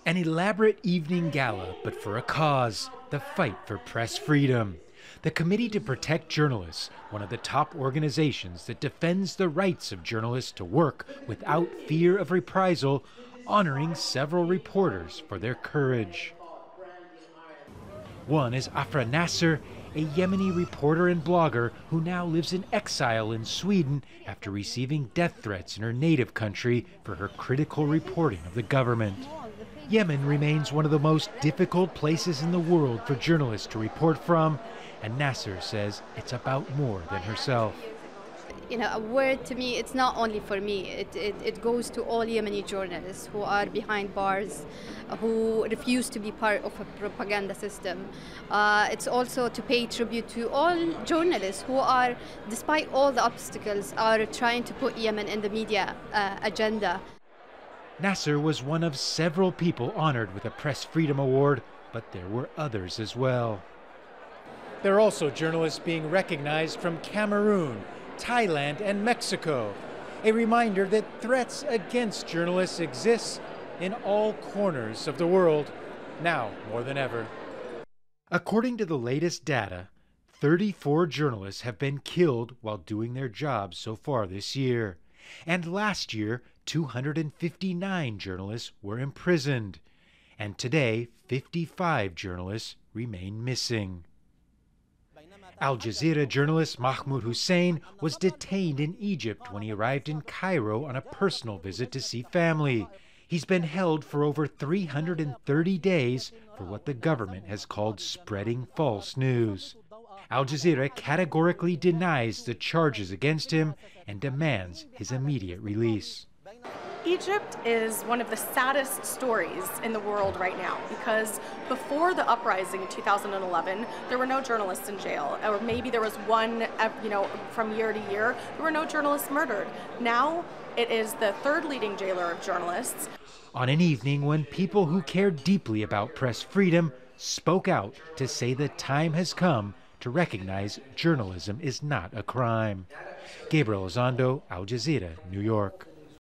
An elaborate evening gala, but for a cause, the fight for press freedom. The Committee to Protect Journalists, one of the top organizations that defends the rights of journalists to work without fear of reprisal, honoring several reporters for their courage. One is Afrah Nasser, a Yemeni reporter and blogger who now lives in exile in Sweden after receiving death threats in her native country for her critical reporting of the government. Yemen remains one of the most difficult places in the world for journalists to report from, and Nasser says it's about more than herself. You know, a word to me, it's not only for me, it goes to all Yemeni journalists who are behind bars, who refuse to be part of a propaganda system. It's also to pay tribute to all journalists who are, despite all the obstacles, are trying to put Yemen in the media agenda. Nasser was one of several people honored with a Press Freedom Award, but there were others as well. There are also journalists being recognized from Cameroon, Thailand and Mexico, a reminder that threats against journalists exist in all corners of the world, now more than ever. According to the latest data, 34 journalists have been killed while doing their jobs so far this year. And last year, 259 journalists were imprisoned. And today, 55 journalists remain missing. Al Jazeera journalist Mahmoud Hussein was detained in Egypt when he arrived in Cairo on a personal visit to see family. He's been held for over 330 days for what the government has called spreading false news. Al Jazeera categorically denies the charges against him and demands his immediate release. Egypt is one of the saddest stories in the world right now because before the uprising in 2011, there were no journalists in jail, or maybe there was one, from year to year. There were no journalists murdered. Now it is the third leading jailer of journalists. On an evening when people who care deeply about press freedom spoke out to say the time has come to recognize journalism is not a crime. Gabriel, Elizondo, Al Jazeera, New York.